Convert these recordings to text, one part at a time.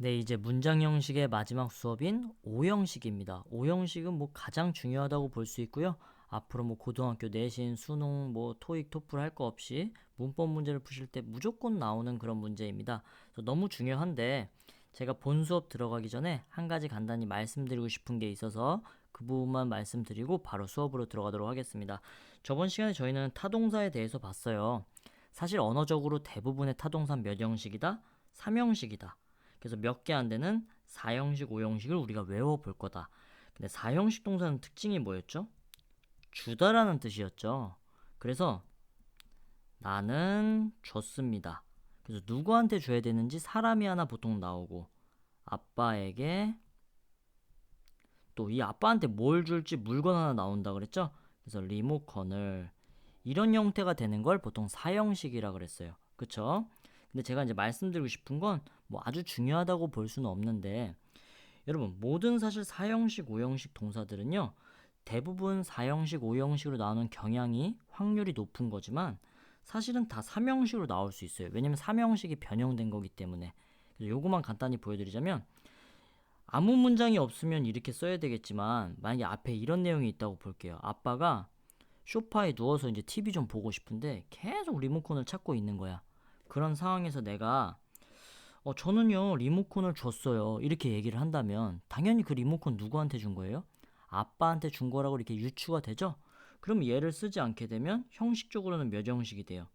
네, 이제 문장 형식의 마지막 수업인 오형식입니다. 오형식은 뭐 가장 중요하다고 볼 수 있고요. 앞으로 뭐 고등학교 내신, 수능, 뭐 토익, 토플 할 거 없이 문법 문제를 푸실 때 무조건 나오는 그런 문제입니다. 그래서 너무 중요한데 제가 본 수업 들어가기 전에 한 가지 간단히 말씀드리고 싶은 게 있어서 그 부분만 말씀드리고 바로 수업으로 들어가도록 하겠습니다. 저번 시간에 저희는 타동사에 대해서 봤어요. 사실 언어적으로 대부분의 타동사 몇 형식이다? 3형식이다. 그래서 몇 개 안 되는 4형식, 5형식을 우리가 외워볼 거다. 근데 4형식 동사는 특징이 뭐였죠? 주다라는 뜻이었죠. 그래서 나는 줬습니다. 그래서 누구한테 줘야 되는지 사람이 하나 보통 나오고 아빠에게 또 이 아빠한테 뭘 줄지 물건 하나 나온다 그랬죠? 그래서 리모컨을 이런 형태가 되는 걸 보통 4형식이라 그랬어요. 그쵸? 근데 제가 이제 말씀드리고 싶은 건 뭐 아주 중요하다고 볼 수는 없는데 여러분 모든 사실 4형식, 5형식 동사들은요 대부분 4형식, 5형식으로 나오는 경향이 확률이 높은 거지만 사실은 다 3형식으로 나올 수 있어요. 왜냐면 3형식이 변형된 거기 때문에. 그래서 요거만 간단히 보여드리자면 아무 문장이 없으면 이렇게 써야 되겠지만 만약에 앞에 이런 내용이 있다고 볼게요. 아빠가 소파에 누워서 이제 TV 좀 보고 싶은데 계속 리모컨을 찾고 있는 거야. 그런 상황에서 내가 저는요 리모컨을 줬어요 이렇게 얘기를 한다면 당연히 그 리모컨 누구한테 준 거예요? 아빠한테 준 거라고 이렇게 유추가 되죠? 그럼 얘를 쓰지 않게 되면 형식적으로는 몇 형식이 돼요?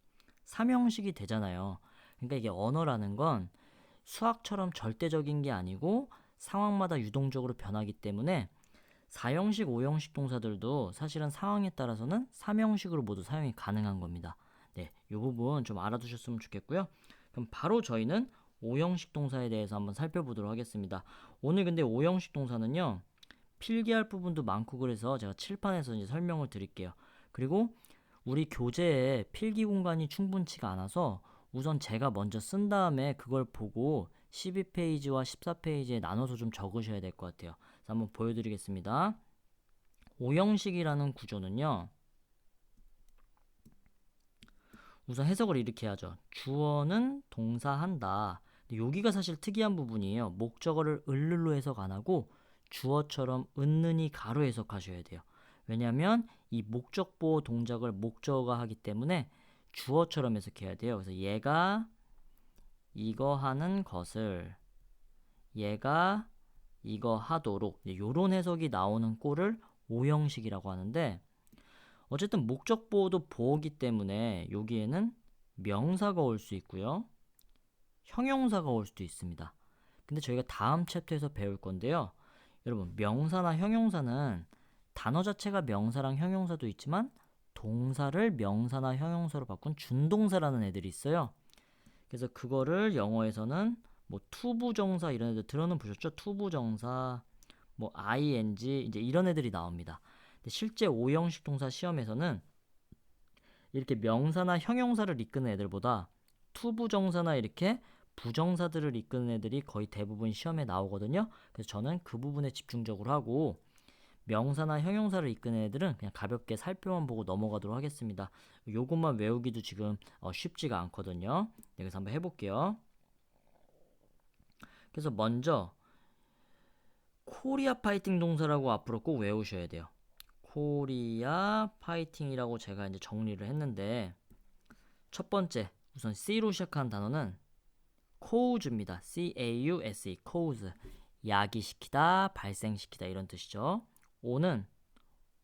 3형식이 되잖아요. 그러니까 이게 언어라는 건 수학처럼 절대적인 게 아니고 상황마다 유동적으로 변하기 때문에 4형식, 5형식 동사들도 사실은 상황에 따라서는 3형식으로 모두 사용이 가능한 겁니다. 네, 이 부분 좀 알아두셨으면 좋겠고요. 그럼 바로 저희는 5형식 동사에 대해서 한번 살펴보도록 하겠습니다. 오늘 근데 5형식 동사는요. 필기할 부분도 많고 그래서 제가 칠판에서 이제 설명을 드릴게요. 그리고 우리 교재에 필기 공간이 충분치가 않아서 우선 제가 먼저 쓴 다음에 그걸 보고 12페이지와 14페이지에 나눠서 좀 적으셔야 될 것 같아요. 그래서 한번 보여드리겠습니다. 5형식이라는 구조는요. 우선 해석을 이렇게 하죠. 주어는 동사한다. 여기가 사실 특이한 부분이에요. 목적어를 을를로 해석 안 하고 주어처럼 은는이 가로 해석하셔야 돼요. 왜냐하면 이 목적보호 동작을 목적어가 하기 때문에 주어처럼 해석해야 돼요. 그래서 얘가 이거 하는 것을 얘가 이거 하도록 이런 해석이 나오는 꼴을 5형식이라고 하는데 어쨌든 목적 보호도 보호기 때문에 여기에는 명사가 올 수 있고요. 형용사가 올 수도 있습니다. 근데 저희가 다음 챕터에서 배울 건데요. 여러분 명사나 형용사는 단어 자체가 명사랑 형용사도 있지만 동사를 명사나 형용사로 바꾼 준동사라는 애들이 있어요. 그래서 그거를 영어에서는 뭐 투부정사 이런 애들 들어는 보셨죠? 투부정사 뭐 ing 이제 이런 애들이 나옵니다. 근데 실제 5형식 동사 시험에서는 이렇게 명사나 형용사를 이끄는 애들보다 투부정사나 이렇게 부정사들을 이끄는 애들이 거의 대부분 시험에 나오거든요. 그래서 저는 그 부분에 집중적으로 하고 명사나 형용사를 이끄는 애들은 그냥 가볍게 살펴만 보고 넘어가도록 하겠습니다. 요것만 외우기도 지금 쉽지가 않거든요. 네, 그래서 한번 해볼게요. 그래서 먼저 코리아 파이팅 동사라고 앞으로 꼭 외우셔야 돼요. 코리아 파이팅이라고 제가 이제 정리를 했는데 첫 번째 우선 C로 시작하는 단어는 cause입니다. C-A-U-S-E, cause. 야기시키다, 발생시키다 이런 뜻이죠. O는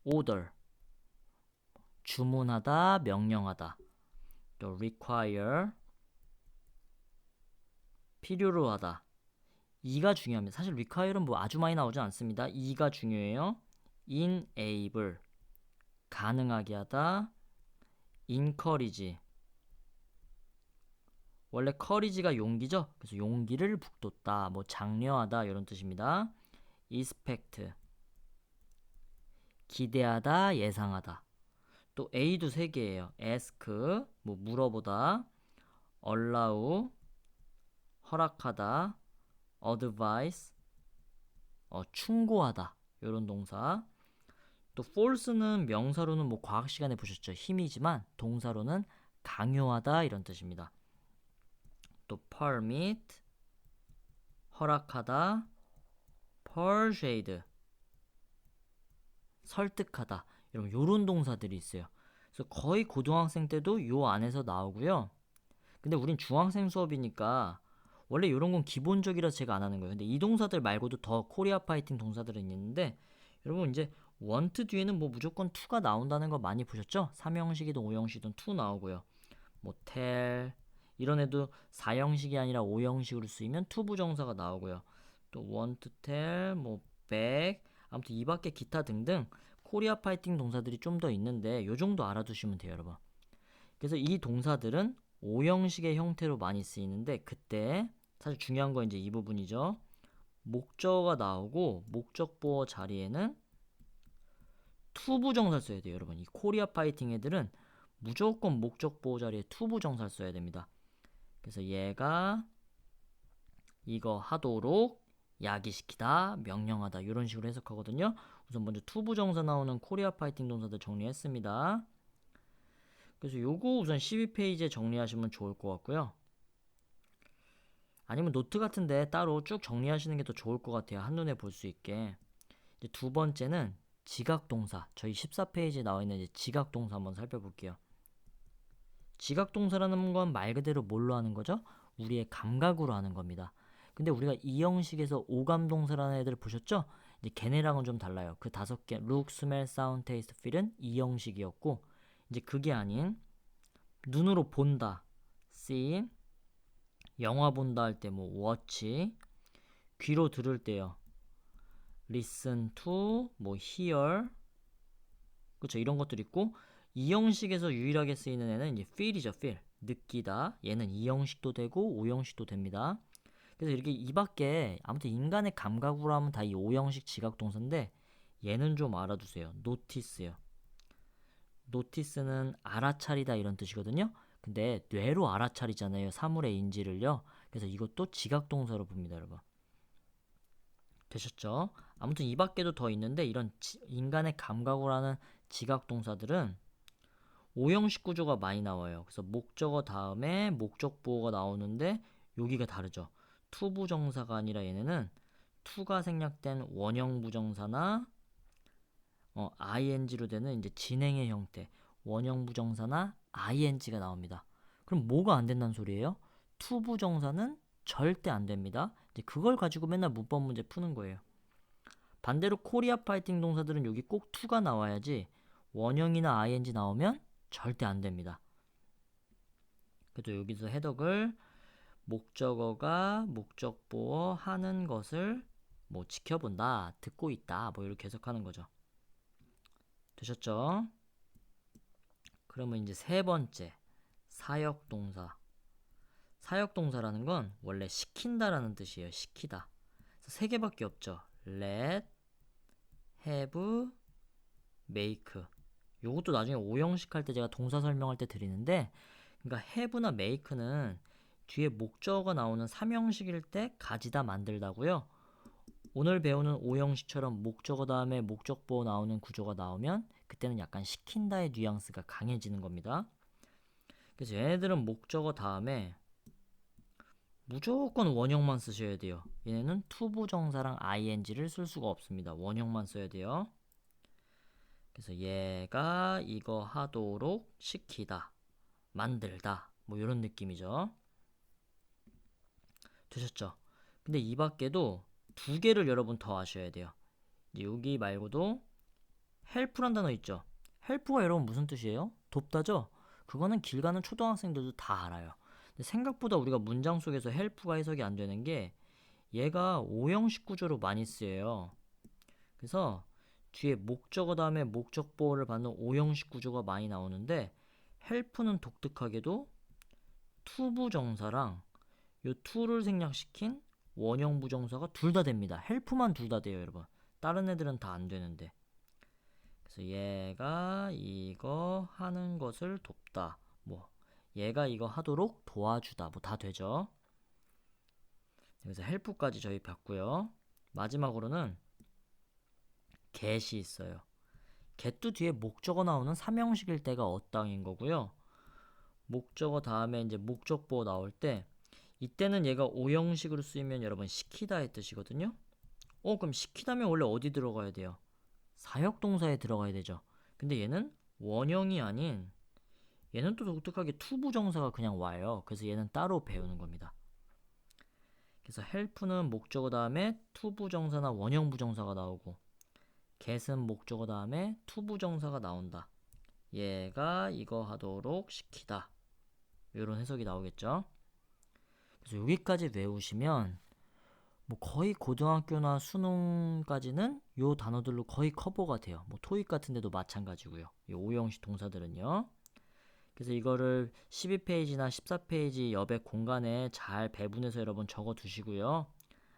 order, 주문하다, 명령하다. 또 require, 필요로 하다. 이가 중요합니다. 사실 require는 뭐 아주 많이 나오지 않습니다. 이가 중요해요. enable, 가능하게 하다. encourage, 원래 courage가 용기죠. 그래서 용기를 북돋다, 뭐 장려하다 이런 뜻입니다. expect, 기대하다, 예상하다. 또 A도 세 개예요. ask, 뭐 물어보다, allow, 허락하다, advise, 충고하다. 이런 동사. 또 force는 명사로는 뭐 과학 시간에 보셨죠. 힘이지만 동사로는 강요하다 이런 뜻입니다. 또 permit, 허락하다, persuade, 설득하다. 여러분 요런 동사들이 있어요. 그래서 거의 고등학생 때도 요 안에서 나오고요. 근데 우린 중학생 수업이니까 원래 이런 건 기본적이라서 제가 안 하는 거예요. 근데 이 동사들 말고도 더 코리아 파이팅 동사들은 있는데 여러분 이제 want 뒤에는 뭐 무조건 to가 나온다는 거 많이 보셨죠? 3형식이든 5형식이든 to 나오고요. 뭐 tell 이런 애도 4형식이 아니라 5형식으로 쓰이면 to 부정사가 나오고요. 또 want to tell, 뭐 beg 아무튼 이 밖에 기타 등등 코리아 파이팅 동사들이 좀 더 있는데 요 정도 알아두시면 돼요, 여러분. 그래서 이 동사들은 5형식의 형태로 많이 쓰이는데 그때 사실 중요한 건 이제 이 부분이죠. 목적어가 나오고 목적보어 자리에는 투부정사를 써야 돼요, 여러분. 이 코리아 파이팅 애들은 무조건 목적보어 자리에 투부정사를 써야 됩니다. 그래서 얘가 이거 하도록 야기시키다, 명령하다 이런 식으로 해석하거든요. 우선 먼저 투부정사 나오는 코리아 파이팅 동사들 정리했습니다. 그래서 요거 우선 12페이지에 정리하시면 좋을 것 같고요. 아니면 노트 같은데 따로 쭉 정리하시는 게 더 좋을 것 같아요. 한눈에 볼 수 있게. 이제 두 번째는 지각동사. 저희 14페이지에 나와 있는 이제 지각동사 한번 살펴볼게요. 지각동사라는 건 말 그대로 뭘로 하는 거죠? 우리의 감각으로 하는 겁니다. 근데 우리가 이 형식에서 오감동사라는 애들 보셨죠? 이제 걔네랑은 좀 달라요. 그 5개 look, smell, sound, taste, feel은 이 형식이었고 이제 그게 아닌 눈으로 본다, see, 영화 본다 할 때 뭐 watch, 귀로 들을 때요. listen to, 뭐 hear, 그쵸 이런 것들 있고 이 형식에서 유일하게 쓰이는 애는 이제 feel이죠, feel. 느끼다. 얘는 이 형식도 되고 오 형식도 됩니다. 그래서 이렇게 이 밖에 아무튼 인간의 감각으로 하면 다 이 오 형식 지각 동사인데 얘는 좀 알아두세요. notice요. notice는 알아차리다 이런 뜻이거든요. 근데 뇌로 알아차리잖아요. 사물의 인지를요. 그래서 이것도 지각 동사로 봅니다, 여러분. 되셨죠? 아무튼 이 밖에도 더 있는데 이런 인간의 감각으로 하는 지각 동사들은 오형식 구조가 많이 나와요. 그래서 목적어 다음에 목적 보어가 나오는데 여기가 다르죠. 투 부정사가 아니라 얘네는 투가 생략된 원형 부정사나 ing로 되는 이제 진행의 형태 원형 부정사나 ing가 나옵니다. 그럼 뭐가 안 된다는 소리예요? 투 부정사는 절대 안 됩니다. 이제 그걸 가지고 맨날 문법 문제 푸는 거예요. 반대로 코리아 파이팅 동사들은 여기 꼭 to가 나와야지 원형이나 ing 나오면 절대 안 됩니다. 그래도 여기서 해석을 목적어가 목적보어 하는 것을 뭐 지켜본다, 듣고 있다, 뭐 이렇게 해석하는 거죠. 되셨죠? 그러면 이제 세 번째 사역동사. 사역동사라는 건 원래 시킨다라는 뜻이에요. 시키다. 세 개밖에 없죠. let, have, make. 요것도 나중에 오형식 할 때 제가 동사 설명할 때 드리는데 그러니까 have나 make는 뒤에 목적어가 나오는 3형식일 때 가지다 만들다고요. 오늘 배우는 5형식처럼 목적어 다음에 목적보어 나오는 구조가 나오면 그때는 약간 시킨다의 뉘앙스가 강해지는 겁니다. 그래서 얘네들은 목적어 다음에 무조건 원형만 쓰셔야 돼요. 얘네는 투부정사랑 ing를 쓸 수가 없습니다. 원형만 써야 돼요. 그래서 얘가 이거 하도록 시키다, 만들다 뭐 이런 느낌이죠. 되셨죠? 근데 이 밖에도 두 개를 여러분 더 아셔야 돼요. 여기 말고도 help란 단어 있죠? help가 여러분 무슨 뜻이에요? 돕다죠? 그거는 길 가는 초등학생들도 다 알아요. 근데 생각보다 우리가 문장 속에서 help가 해석이 안 되는 게 얘가 오형식 구조로 많이 쓰여요. 그래서 뒤에 목적어 다음에 목적보어를 받는 오형식 구조가 많이 나오는데 help는 독특하게도 투부정사랑 요 to를 생략시킨 원형 부정사가 둘 다 됩니다. help만 둘 다 돼요, 여러분. 다른 애들은 다 안 되는데. 그래서 얘가 이거 하는 것을 돕다. 뭐 얘가 이거 하도록 도와주다. 뭐 다 되죠. 그래서 help까지 저희 봤고요. 마지막으로는 get이 있어요. get도 뒤에 목적어 나오는 3형식일 때가 어땅인 거고요. 목적어 다음에 이제 목적보어 나올 때 이때는 얘가 오형식으로 쓰이면 여러분 시키다의 뜻이거든요. 그럼 시키다면 원래 어디 들어가야 돼요? 사역동사에 들어가야 되죠. 근데 얘는 원형이 아닌, 얘는 또 독특하게 투부정사가 그냥 와요. 그래서 얘는 따로 배우는 겁니다. 그래서 help는 목적어 다음에 투부정사나 원형부정사가 나오고, get은 목적어 다음에 투부정사가 나온다. 얘가 이거 하도록 시키다. 이런 해석이 나오겠죠. 그래서 여기까지 외우시면 뭐 거의 고등학교나 수능까지는 요 단어들로 거의 커버가 돼요. 뭐 토익 같은 데도 마찬가지고요. 이 오형식 동사들은요. 그래서 이거를 12페이지나 14페이지 여백 공간에 잘 배분해서 여러분 적어 두시고요.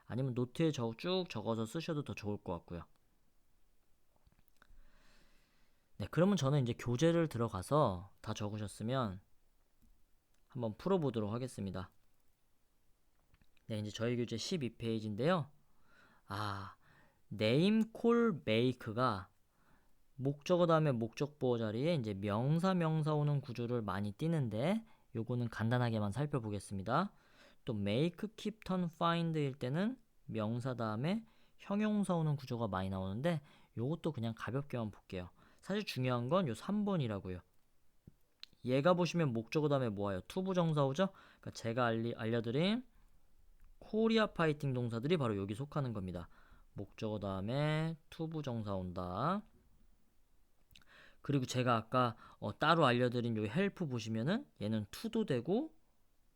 아니면 노트에 쭉 적어서 쓰셔도 더 좋을 것 같고요. 네, 그러면 저는 이제 교재를 들어가서 다 적으셨으면 한번 풀어보도록 하겠습니다. 네, 이제 저희 교재 12페이지인데요. name, call, make가 목적어 다음에 목적보호 자리에 이제 명사 오는 구조를 많이 띄는데 요거는 간단하게만 살펴보겠습니다. 또 make, keep, turn, find일 때는 명사 다음에 형용사 오는 구조가 많이 나오는데 요것도 그냥 가볍게만 볼게요. 사실 중요한 건 요 3번이라고요. 얘가 보시면 목적어 다음에 뭐와요? 투부정사 오죠? 그러니까 제가 알려드린 코리아 파이팅 동사들이 바로 여기 속하는 겁니다. 목적어 다음에 투부정사 온다. 그리고 제가 아까 따로 알려드린 요 help 보시면은 얘는 to도 되고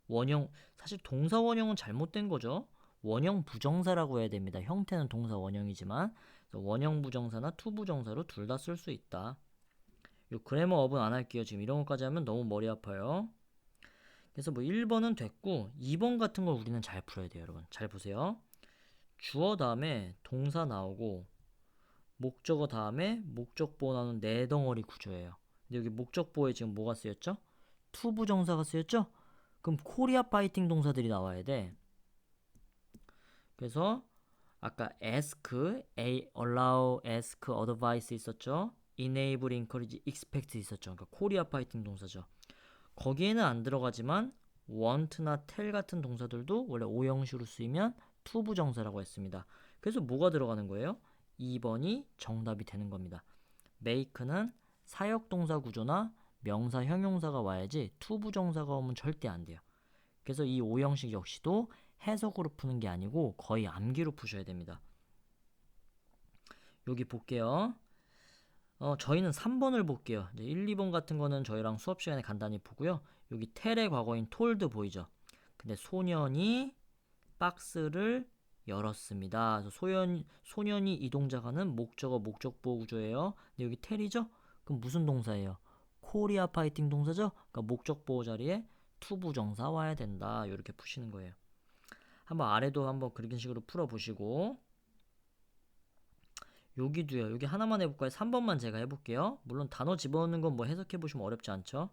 원형, 사실 동사 원형은 잘못된 거죠. 원형 부정사라고 해야 됩니다. 형태는 동사 원형이지만 원형 부정사나 투 부정사로 둘 다 쓸 수 있다. 요 그래머 업은 안 할게요. 지금 이런 것까지 하면 너무 머리 아파요. 그래서 뭐 1번은 됐고 2번 같은 걸 우리는 잘 풀어야 돼요. 여러분 잘 보세요. 주어 다음에 동사 나오고 목적어 다음에 목적보호 나오는 네 덩어리 구조예요. 근데 여기 목적보호에 지금 뭐가 쓰였죠? 투 부정사가 쓰였죠? 그럼 코리아 파이팅 동사들이 나와야 돼. 그래서 아까 ask, allow, ask, advise 있었죠? enable, encourage, expect 있었죠. 그러니까 코리아 파이팅 동사죠. 거기에는 안 들어가지만 want나 tell 같은 동사들도 원래 오형식으로 쓰이면 투 부정사라고 했습니다. 그래서 뭐가 들어가는 거예요? 2번이 정답이 되는 겁니다. make는 사역동사 구조나 명사, 형용사가 와야지 투 부정사가 오면 절대 안 돼요. 그래서 이 오형식 역시도 해석으로 푸는 게 아니고 거의 암기로 푸셔야 됩니다. 여기 볼게요. 저희는 3번을 볼게요. 이제 1, 2번 같은 거는 저희랑 수업 시간에 간단히 보고요. 여기 텔의 과거인 told 보이죠? 근데 소년이 박스를 열었습니다. 그래서 소년이 이 동작하는 목적어 목적보호 구조예요. 근데 여기 텔이죠? 그럼 무슨 동사예요? 코리아 파이팅 동사죠? 그러니까 목적보호 자리에 투부정사 와야 된다. 이렇게 푸시는 거예요. 한번 아래도 한번 그런 식으로 풀어보시고 여기도요. 여기 하나만 해볼까요? 3번만 제가 해볼게요. 물론 단어 집어넣는 건 뭐 해석해보시면 어렵지 않죠?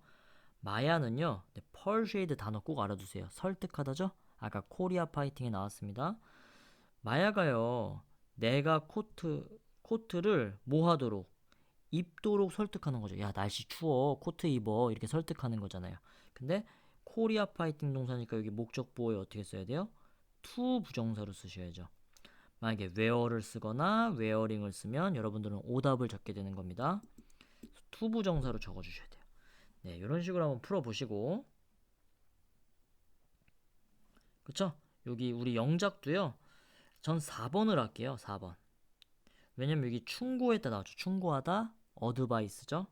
마야는요. 네, persuade 단어 꼭 알아두세요. 설득하다죠? 아까 코리아 파이팅에 나왔습니다. 마야가요. 내가 코트를 뭐 하도록? 입도록 설득하는 거죠. 야, 날씨 추워. 코트 입어. 이렇게 설득하는 거잖아요. 근데 코리아 파이팅 동사니까 여기 목적 보호에 어떻게 써야 돼요? 투 부정사로 쓰셔야죠. 만약에 wear를 쓰거나 wearing을 쓰면 여러분들은 오답을 적게 되는 겁니다. 투 부정사로 적어주셔야 돼요. 네, 이런 식으로 한번 풀어보시고, 그쵸? 여기 우리 영작도요. 전 4번을 할게요. 4번. 왜냐면 여기 충고했다 나왔죠. 충고하다, 어드바이스죠.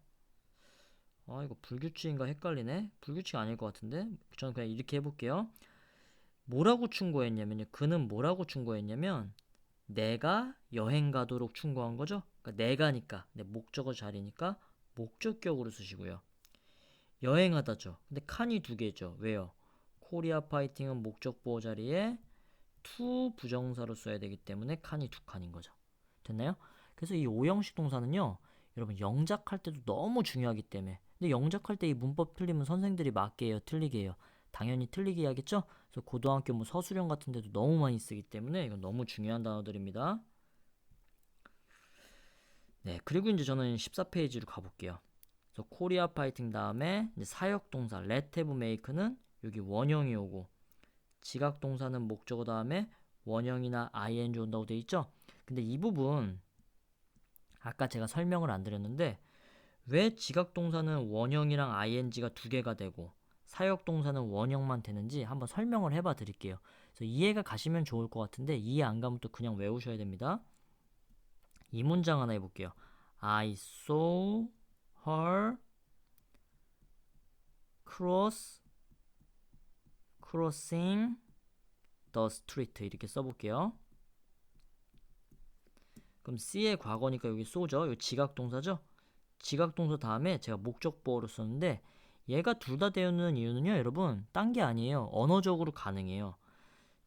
이거 불규칙인가 헷갈리네. 불규칙 아닐 것 같은데. 저는 그냥 이렇게 해볼게요. 뭐라고 충고했냐면요. 그는 뭐라고 충고했냐면 내가 여행 가도록 충고한 거죠. 그러니까 내가니까 내 목적어 자리니까 목적격으로 쓰시고요. 여행하다죠. 근데 칸이 두 개죠. 왜요? 코리아 파이팅은 목적보호 자리에 투 부정사로 써야 되기 때문에 칸이 두 칸인 거죠. 됐나요? 그래서 이 오형식 동사는요. 여러분 영작할 때도 너무 중요하기 때문에 근데 영작할 때 이 문법 틀리면 선생들이 맞게 해요? 틀리게 해요? 당연히 틀리게 해야겠죠? 그래서 고등학교 뭐 서술형 같은 데도 너무 많이 쓰기 때문에 이건 너무 중요한 단어들입니다. 네, 그리고 이제 저는 14페이지로 가볼게요. 그래서 코리아 파이팅 다음에 이제 사역 동사 let have make는 여기 원형이 오고 지각 동사는 목적어 다음에 원형이나 ing 온다고 돼 있죠? 근데 이 부분 아까 제가 설명을 안 드렸는데 왜 지각 동사는 원형이랑 ing가 두 개가 되고 사역 동사는 원형만 되는지 한번 설명을 해봐 드릴게요. 그래서 이해가 가시면 좋을 것 같은데 이해 안 가면 또 그냥 외우셔야 됩니다. 이 문장 하나 해볼게요. I saw her crossing the street 이렇게 써볼게요. 그럼 C의 과거니까 여기 쏘죠. 여기 지각 동사죠. 지각 동사 다음에 제가 목적보어로 썼는데 얘가 둘 다 되는 이유는요, 여러분, 딴 게 아니에요. 언어적으로 가능해요.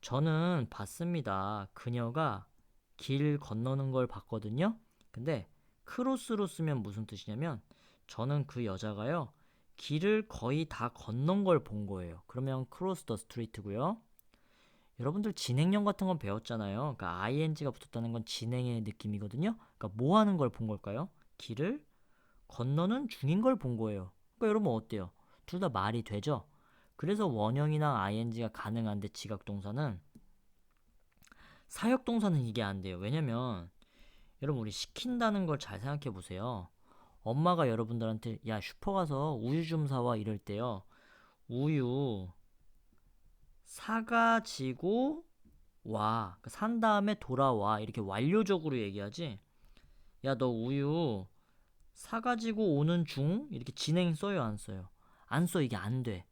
저는 봤습니다. 그녀가 길 건너는 걸 봤거든요. 근데 크로스로 쓰면 무슨 뜻이냐면 저는 그 여자가요, 길을 거의 다 건넌 걸 본 거예요. 그러면 크로스 더 스트리트고요. 여러분들 진행형 같은 건 배웠잖아요. 그러니까 ing가 붙었다는 건 진행의 느낌이거든요. 그러니까 뭐 하는 걸 본 걸까요? 길을 건너는 중인 걸 본 거예요. 그러니까 여러분 어때요? 둘 다 말이 되죠? 그래서 원형이나 ing가 가능한데 지각동사는 사역동사는 이게 안 돼요. 왜냐면 여러분 우리 시킨다는 걸 잘 생각해 보세요. 엄마가 여러분들한테 야 슈퍼 가서 우유 좀 사와 이럴 때요. 우유 사가지고 와. 산 다음에 돌아와. 이렇게 완료적으로 얘기하지. 야 너 우유 사가지고 오는 중? 이렇게 진행 써요 안 써요? 안 써. 이게 안 돼.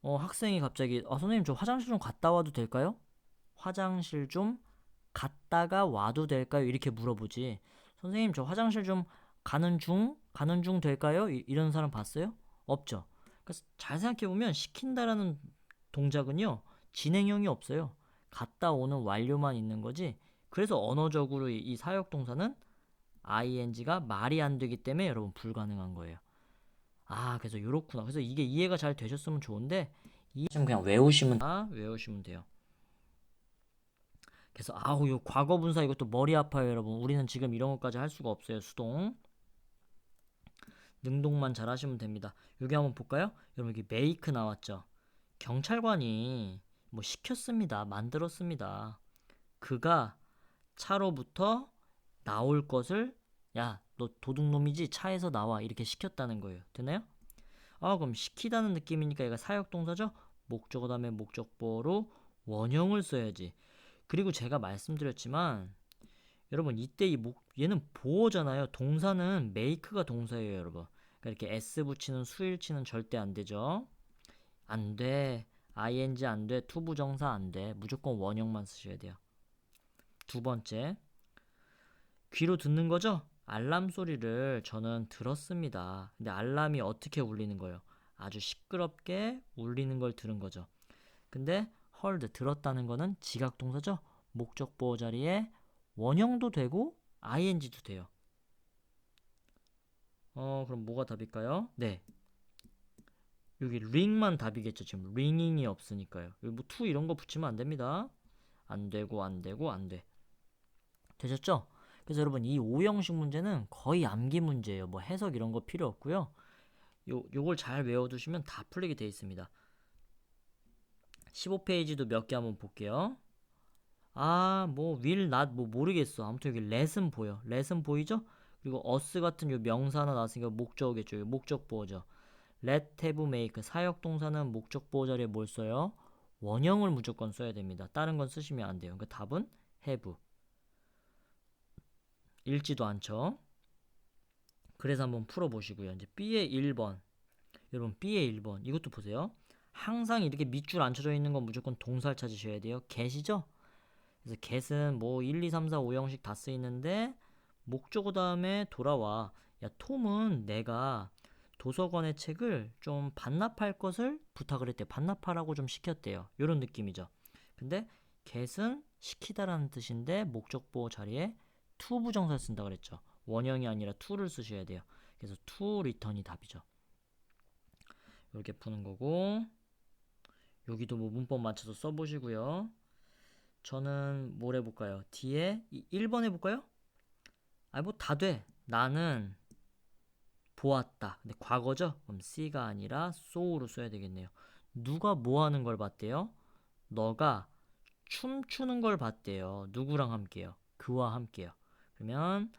학생이 갑자기 선생님 저 화장실 좀 갔다 와도 될까요? 화장실 좀 갔다가 와도 될까요? 이렇게 물어보지. 선생님 저 화장실 좀 가는 중? 가는 중 될까요? 이런 사람 봤어요? 없죠. 그래서 잘 생각해보면 시킨다라는 동작은요 진행형이 없어요. 갔다 오는 완료만 있는 거지. 그래서 언어적으로 이 사역 동사는 ing가 말이 안 되기 때문에 여러분 불가능한 거예요. 그래서 요렇구나. 그래서 이게 이해가 잘 되셨으면 좋은데 좀 그냥 외우시면 돼요. 그래서 요 과거 분사 이것도 머리 아파요, 여러분. 우리는 지금 이런 것까지 할 수가 없어요. 수동. 능동만 잘 하시면 됩니다. 여기 한번 볼까요? 여러분 여기 메이크 나왔죠. 경찰관이 뭐 시켰습니다. 만들었습니다. 그가 차로부터 나올 것을 야, 너 도둑놈이지? 차에서 나와. 이렇게 시켰다는 거예요. 되나요? 그럼 시키다는 느낌이니까 얘가 사역동사죠? 목적어 다음에 목적보어로 원형을 써야지. 그리고 제가 말씀드렸지만 여러분 이때 얘는 보어잖아요. 동사는 make가 동사예요, 여러분. 그러니까 이렇게 s 붙이는 수일치는 절대 안 되죠. 안 돼. ing 안 돼. 투부정사 안 돼. 무조건 원형만 쓰셔야 돼요. 두 번째, 귀로 듣는 거죠? 알람 소리를 저는 들었습니다. 근데 알람이 어떻게 울리는 거예요? 아주 시끄럽게 울리는 걸 들은 거죠. 근데 heard 들었다는 거는 지각 동사죠? 목적 보호 자리에 원형도 되고 ing도 돼요. 그럼 뭐가 답일까요? 네. 여기 ring만 답이겠죠. 지금 ringing이 없으니까요. 여기 뭐 to 이런 거 붙이면 안 됩니다. 안 되고 안 되고 안 돼. 되셨죠? 그래서 여러분 이 5형식 문제는 거의 암기 문제예요. 뭐 해석 이런 거 필요 없고요. 요걸 잘 외워두시면 다 풀리게 돼 있습니다. 15페이지도 몇 개 한번 볼게요. 뭐 will not 뭐 모르겠어. 아무튼 여기 let은 보여. let은 보이죠? 그리고 us 같은 요 명사 하나 나왔으니까 목적어겠죠. 요 목적보어죠. let, have, make 사역 동사는 목적보어 자리에 뭘 써요? 원형을 무조건 써야 됩니다. 다른 건 쓰시면 안 돼요. 그러니까 답은 have. 읽지도 않죠. 그래서 한번 풀어보시고요. 이제 B의 1번. 여러분 B의 1번 이것도 보세요. 항상 이렇게 밑줄 안 쳐져 있는 건 무조건 동사를 찾으셔야 돼요. get이죠? 그래서 get은 뭐 1, 2, 3, 4, 5형식 다 쓰이는데 목적어 다음에 돌아와. 야 톰은 내가 도서관의 책을 좀 반납할 것을 부탁을 했대요. 반납하라고 좀 시켰대요. 이런 느낌이죠. 근데 get은 시키다라는 뜻인데 목적보호 자리에 to 부정사를 쓴다 그랬죠. 원형이 아니라 to를 쓰셔야 돼요. 그래서 to return이 답이죠. 이렇게 푸는 거고 여기도 뭐 문법 맞춰서 써보시고요. 저는 뭘 해볼까요? 뒤에 1번 해볼까요? 뭐 다 돼. 나는 보았다. 근데 과거죠? 그럼 C가 아니라 saw로 써야 되겠네요. 누가 뭐 하는 걸 봤대요? 너가 춤추는 걸 봤대요. 누구랑 함께요? 그와 함께요. 그러면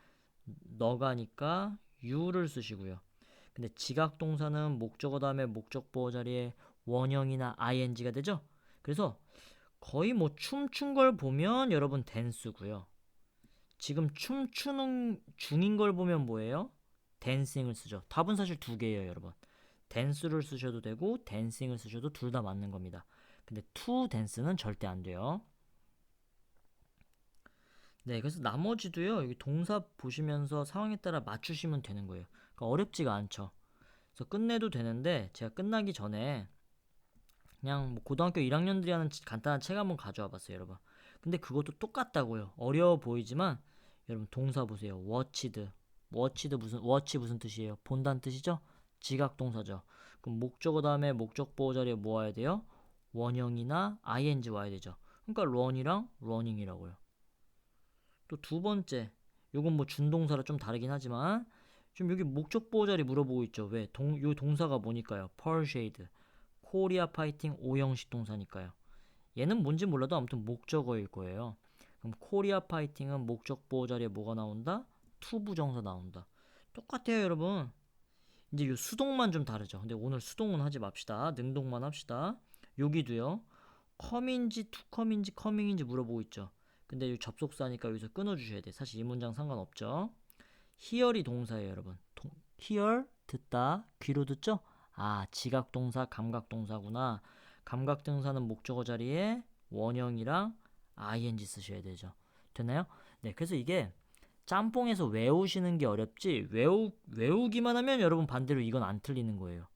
너가니까 you를 쓰시고요. 근데 지각동사는 목적어 다음에 목적 보호 자리에 원형이나 ing가 되죠? 그래서 거의 뭐 춤춘 걸 보면 여러분 댄스고요. 지금 춤추는 중인 걸 보면 뭐예요? 댄싱을 쓰죠. 답은 사실 두 개예요, 여러분. 댄스를 쓰셔도 되고 댄싱을 쓰셔도 둘 다 맞는 겁니다. 근데 to 댄스는 절대 안 돼요. 네, 그래서 나머지도요. 여기 동사 보시면서 상황에 따라 맞추시면 되는 거예요. 그러니까 어렵지가 않죠. 그래서 끝내도 되는데 제가 끝나기 전에 그냥 뭐 고등학교 1학년들이 하는 간단한 책 한번 가져와 봤어요, 여러분. 근데 그것도 똑같다고요. 어려워 보이지만 여러분 동사 보세요. watched. watch 무슨 뜻이에요? 본다는 뜻이죠? 지각 동사죠. 그럼 목적어 다음에 목적 보호 자리에 뭐 와야 돼요? 원형이나 ing 와야 되죠. 그러니까 run이랑 running이라고요. 또 두 번째, 요건 뭐 준동사라 좀 다르긴 하지만 지금 여기 목적 보호 자리 물어보고 있죠. 왜? 요 동사가 뭐니까요? persuade, 코리아 파이팅 오형식 동사니까요. 얘는 뭔지 몰라도 아무튼 목적어일 거예요. 그럼 코리아 파이팅은 목적 보호 자리에 뭐가 나온다? to 부정사 나온다. 똑같아요, 여러분. 이제 요 수동만 좀 다르죠. 근데 오늘 수동은 하지 맙시다. 능동만 합시다. 여기도요. 컴인지 투컴인지 커밍인지 물어보고 있죠. 근데 이 접속사니까 여기서 끊어주셔야 돼. 사실 이 문장 상관없죠. hear이 동사예요, 여러분. hear 듣다 귀로 듣죠? 아, 지각 동사, 감각 동사구나. 감각 동사는 목적어 자리에 원형이랑 ing 쓰셔야 되죠. 됐나요? 네, 그래서 이게 짬뽕에서 외우시는 게 어렵지 외우기만 하면 여러분 반대로 이건 안 틀리는 거예요.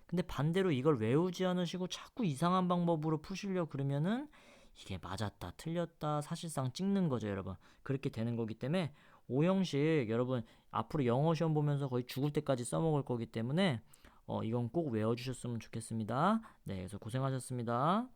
근데 반대로 이걸 외우지 않으시고 자꾸 이상한 방법으로 푸시려고 그러면은 이게 맞았다 틀렸다 사실상 찍는 거죠, 여러분. 그렇게 되는 거기 때문에 오형식 여러분 앞으로 영어 시험 보면서 거의 죽을 때까지 써먹을 거기 때문에 이건 꼭 외워주셨으면 좋겠습니다. 네, 그래서 고생하셨습니다.